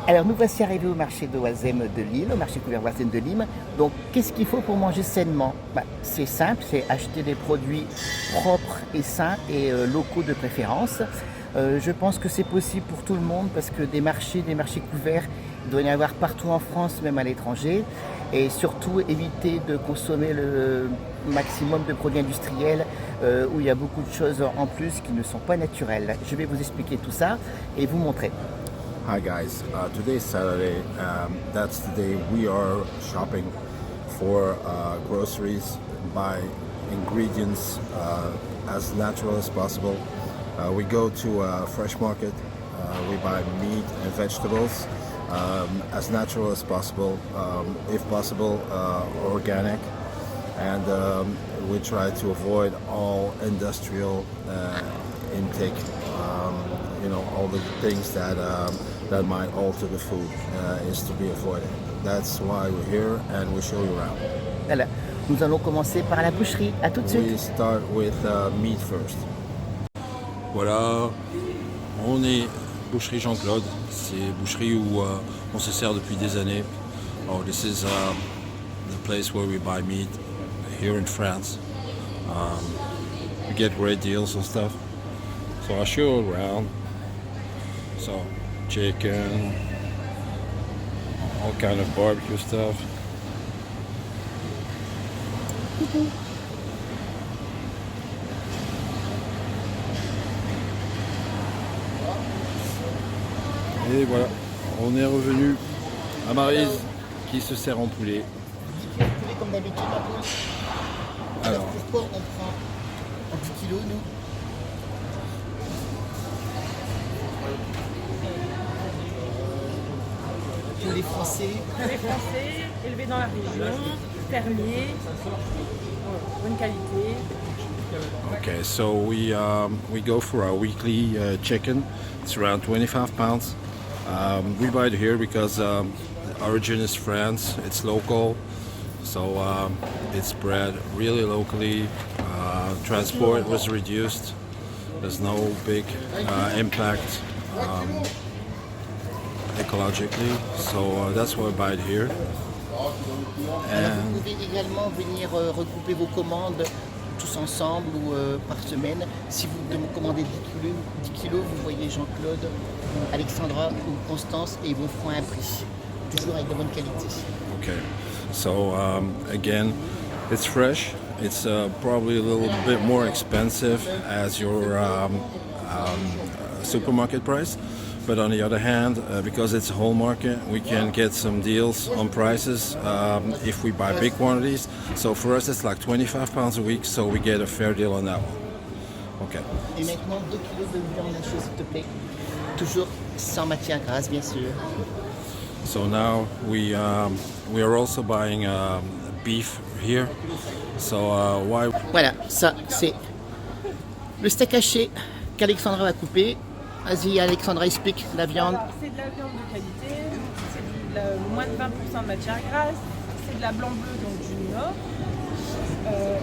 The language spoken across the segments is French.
Alors nous voici arrivés au marché de Oisem de Lille, au marché couvert Oisem de Lille. Donc qu'est-ce qu'il faut pour manger sainement? C'est simple, c'est acheter des produits propres et sains et locaux de préférence. Je pense que c'est possible pour tout le monde parce que des marchés couverts, il doit y en avoir partout en France, même à l'étranger. Et surtout éviter de consommer le maximum de produits industriels où il y a beaucoup de choses en plus qui ne sont pas naturelles. Je vais vous expliquer tout ça et vous montrer. Hi guys, today is Saturday. That's the day we are shopping for groceries, buy ingredients as natural as possible. We go to a fresh market, we buy meat and vegetables as natural as possible, if possible organic, and we try to avoid all industrial intake, all the things that might alter the food is to be avoided. That's why we're here and we show you around. Voilà. Nous allons commencer par la boucherie. À tout de suite. We start with meat first. Voilà, on est boucherie Jean-Claude. C'est boucherie où on se sert depuis des années. Oh, this is the place where we buy meat here in France. We get great deals and stuff. So I'll show you around. So chicken, all kind of barbecue stuff. Et voilà, on est revenu à Maryse qui se sert en poulet. Poulet comme d'habitude. Alors pourquoi on prend un 10 kilos nous? Les Français. Les Français, élevés dans la région, fermiers, bonne qualité. Okay, so we go for our weekly chicken. It's around 25 pounds. We buy it here because the origin is France. It's local, so it's bred really locally. Transport was reduced. There's no big impact ecologically, so that's why I buy it here. Alors, vous pouvez également venir regrouper vos commandes tous ensemble ou par semaine. Si vous commandez 10 kilos, vous voyez Jean-Claude, Alexandra ou Constance et ils vous feront un prix. Toujours avec de bonne qualité. Okay, so again, it's fresh. It's probably a little bit more expensive as your supermarket price. But on the other hand, because it's a whole market, we can get some deals on prices if we buy big quantities. So for us, it's like 25 pounds a week, so we get a fair deal on that one. Okay. Et maintenant, 2 kilos de viande hachée, s'il te plaît. Toujours sans matière grasse, bien sûr. So now we are also buying beef here. So why? Voilà, ça c'est le steak haché qu'Alexandra va couper. Vas-y, Alexandra, explique la viande. Alors, c'est de la viande de qualité, c'est moins de 20% de matière grasse, c'est de la blanc bleu, donc du Nord,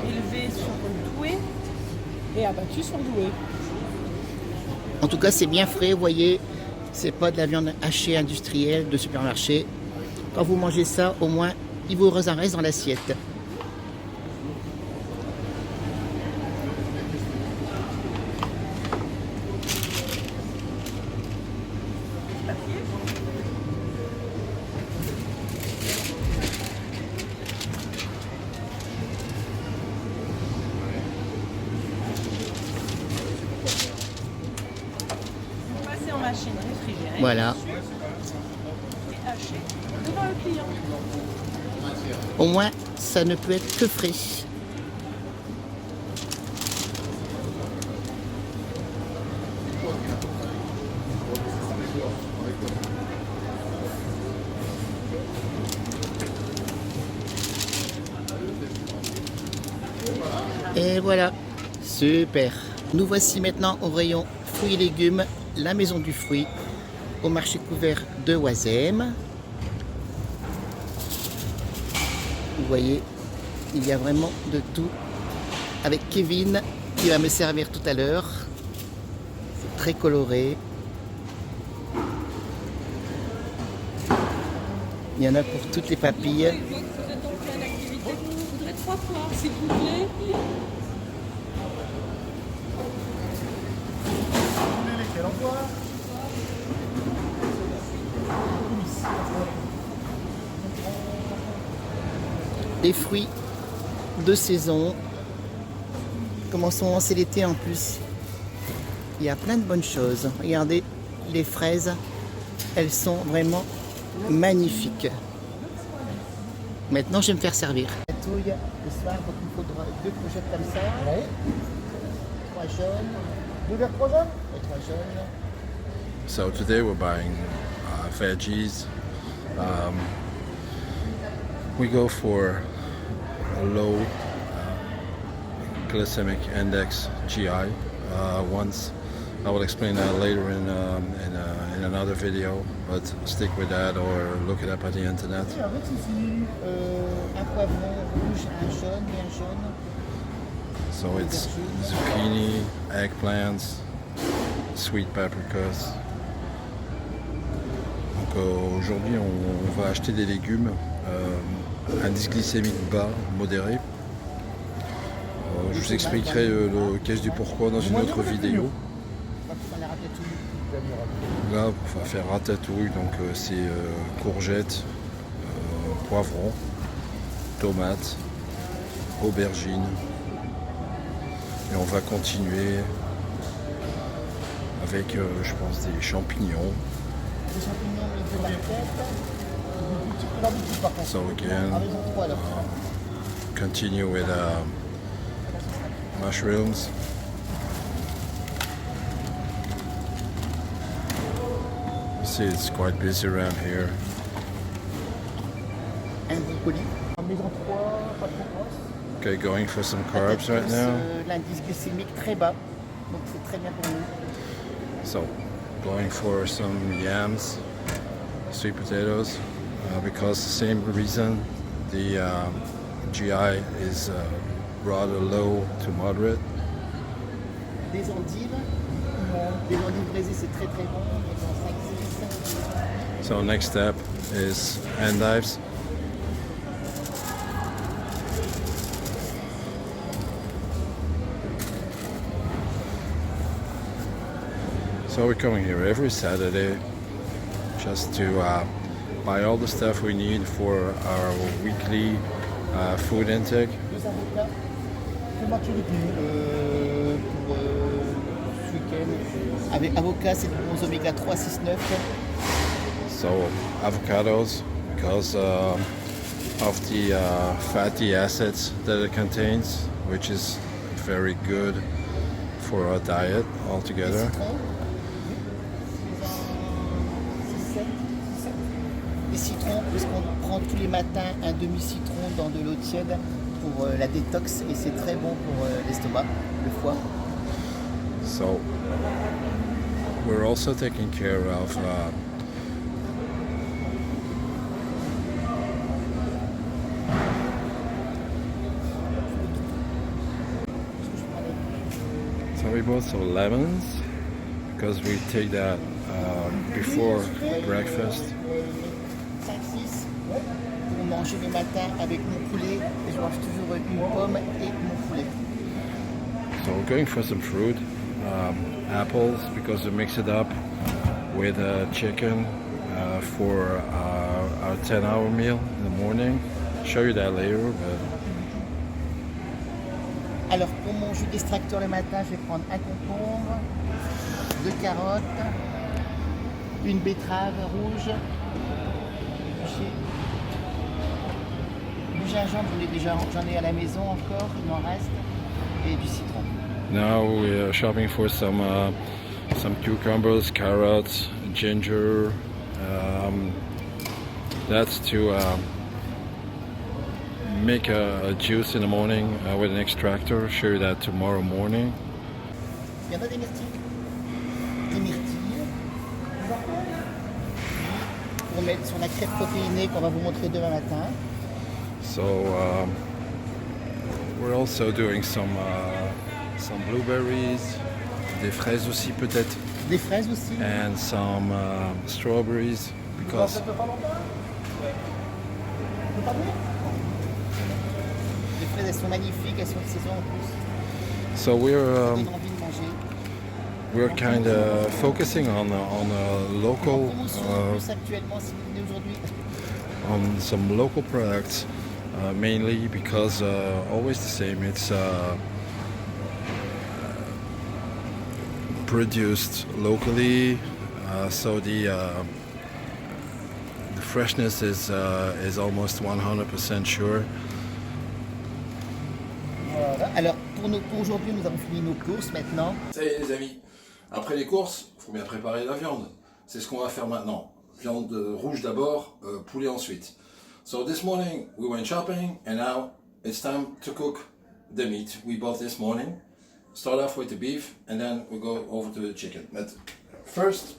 élevée sur Douai et abattue sur Douai. En tout cas, c'est bien frais, vous voyez. C'est pas de la viande hachée industrielle de supermarché. Quand vous mangez ça, au moins, il vous en reste dans l'assiette. Passé en machine réfrigérée. Voilà. Et haché devant le client. Au moins, ça ne peut être que frais. Et voilà, super. Nous voici maintenant au rayon fruits et légumes, la maison du fruit, au marché couvert de Oisem. Vous voyez, il y a vraiment de tout. Avec Kevin qui va me servir tout à l'heure. C'est très coloré. Il y en a pour toutes les papilles. Vous êtes en pleine activité, je voudrais 3 poires, s'il vous plaît. Des fruits de saison. Comme en ce moment c'est l'été en plus. Il y a plein de bonnes choses. Regardez les fraises. Elles sont vraiment magnifiques. Maintenant je vais me faire servir. La touille le soir, donc il me faudra 2 courgettes comme ça. 3 jaunes. 2 verres 3 jaunes et 3 jaunes. So today we're buying veggies. We go for a low glycemic index GI ones. I will explain that later in another video, but stick with that or look it up at the internet. En fait, ici, un poivron rouge, un jaune et un jaune. So it's zucchini, eggplants, sweet paprikas. Donc aujourd'hui on va acheter des légumes, indice glycémique bas, modéré. Je vous expliquerai le cache du pourquoi dans une autre vidéo. Là on va faire ratatouille, donc c'est courgettes, poivrons, tomates, aubergines. Et on va continuer avec, je pense, des champignons. Des champignons, mais de la tête. Par contre. So again, Ah, ils ont 3 alors. continue with mushrooms. You see, it's quite busy around here. Un brocoli. En maison 3, pas trop grosse. Okay, going for some carbs right now. L'indice glycémique très bas, donc c'est très bien pour nous. So, going for some yams, sweet potatoes, because the same reason the GI is rather low to moderate. Des endives. Des endives braisées, c'est très très bon. Ils ont 5-6. So next step is endives. So we're coming here every Saturday just to buy all the stuff we need for our weekly food intake. 2 avocats. Comment tu les pour ce week-end. Avec avocat, c'est des bons oméga 3, 6, 9. So avocados, because of the fatty acids that it contains, which is very good for our diet altogether. Des citrons, puisqu'on prend tous les matins un demi-citron dans de l'eau tiède pour la détox et c'est très bon pour l'estomac, le foie. So we're also taking care of so we bought some lemons because we take that before breakfast. 5-6 pour manger le matin avec mon poulet. Et je mange toujours une pomme et mon poulet. So we're going for some fruit, apples, because we mix it up with chicken for our 10-hour meal in the morning. I'll show you that later. But Alors pour mon jus d'extracteur le matin, je vais prendre un concombre, 2 carottes, une betterave rouge, du gingembre, j'en ai à la maison encore, il m'en reste, et du citron. now we're shopping for some cucumbers, carrots, ginger. That's to make a juice in the morning with an extractor. Show you that tomorrow morning. Il y en a des myrtilles. Des myrtilles. Pour mettre sur la crêpe protéinée qu'on va vous montrer demain matin. So we're also doing some blueberries, des fraises aussi peut-être, Des fraises aussi. and some strawberries because Les fraises, elles sont magnifiques, elles sont de saison en plus. So Elles donnent envie de manger. we're kind of focusing on En local promotion en plus actuellement, si vous venez aujourd'hui. on some local products, mainly because always the same. It's produced locally, so the freshness is almost 100% sure. Voilà. Alors, pour aujourd'hui, nous avons fini nos courses maintenant. Ça y est les amis, après les courses, il faut bien préparer la viande. C'est ce qu'on va faire maintenant. Viande rouge d'abord, poulet ensuite. So this morning we went shopping and now it's time to cook the meat we bought this morning. Start off with the beef and then we go over to the chicken. But first,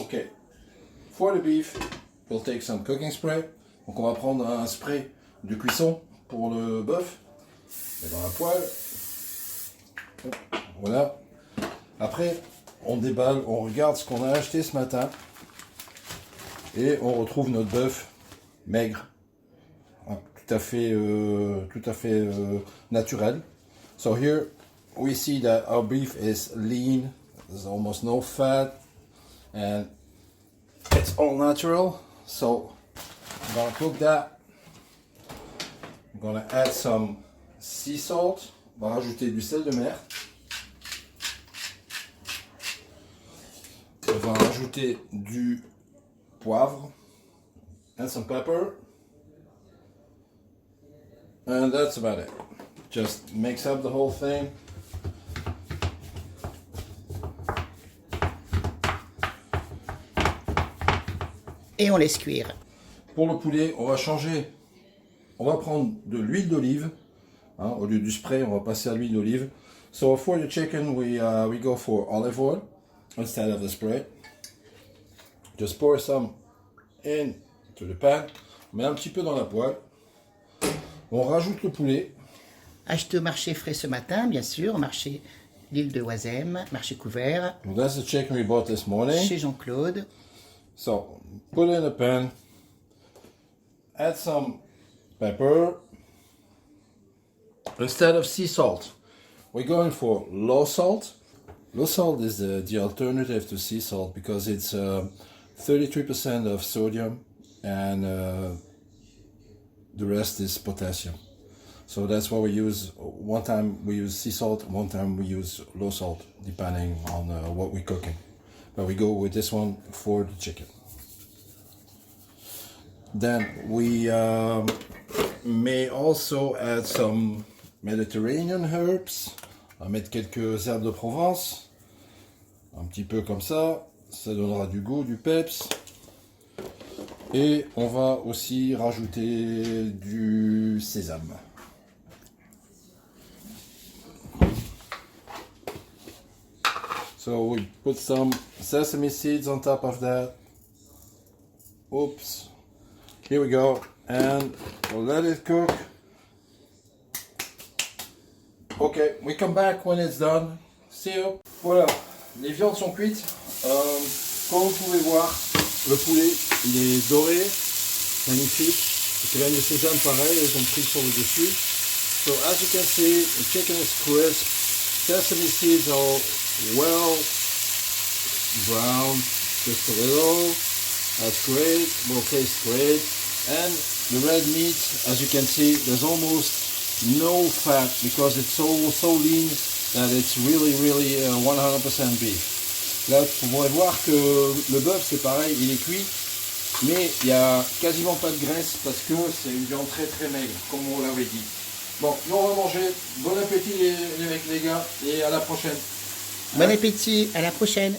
okay, for the beef, we'll take some cooking spray. Donc on va prendre un spray de cuisson pour le bœuf. Et dans la poêle. Voilà. Après, on déballe, on regarde ce qu'on a acheté ce matin. Et on retrouve notre bœuf maigre. Tout à fait naturel. So here we see that our beef is lean. There's almost no fat. And it's all natural. So I'm gonna cook that. I'm gonna add some sea salt. On va rajouter du sel de mer. On va rajouter du poivre. And some pepper. And that's about it. Just mix up the whole thing. Et on laisse cuire. Pour le poulet, on va changer. On va prendre de l'huile d'olive. Au lieu du spray, on va passer à l'huile d'olive. So for the chicken, we go for olive oil instead of the spray. Just pour some into the pan. On met un petit peu dans la poêle. On rajoute le poulet. Acheté au marché frais ce matin, bien sûr, au marché l'île de Oisem, marché couvert, That's the chicken we bought this morning. chez Jean-Claude. So put it in a pan. Add some pepper. Instead of sea salt, we're going for low salt. Low salt is the alternative to sea salt because it's 33% of sodium and the rest is potassium. So that's why we use, one time we use sea salt, one time we use low salt, depending on what we're cooking. But we go with this one for the chicken. Then we may also add some Mediterranean herbs. On va mettre quelques herbes de Provence. Un petit peu comme ça. Ça donnera du goût, du peps. Et on va aussi rajouter du sésame. So we put some sesame seeds on top of that. Oops. Here we go. And we'll let it cook. Okay, we come back when it's done. See you. Voilà, les viandes sont cuites. Comme vous pouvez voir, le poulet, il est doré, magnifique. Les graines de sésame, pareil, elles ont pris sur le dessus. So as you can see, the chicken is crisp. Sesame seeds are well brown, just a little. That's great, will taste great. And the red meat, as you can see, there's almost no fat because it's so lean that it's really 100% beef. Là, vous pourrez voir que le bœuf, c'est pareil, il est cuit, mais il n'y a quasiment pas de graisse parce que c'est une viande très maigre, comme on l'avait dit. Bon, nous on va manger. Bon appétit les gars, et à la prochaine. Bon appétit, à la prochaine.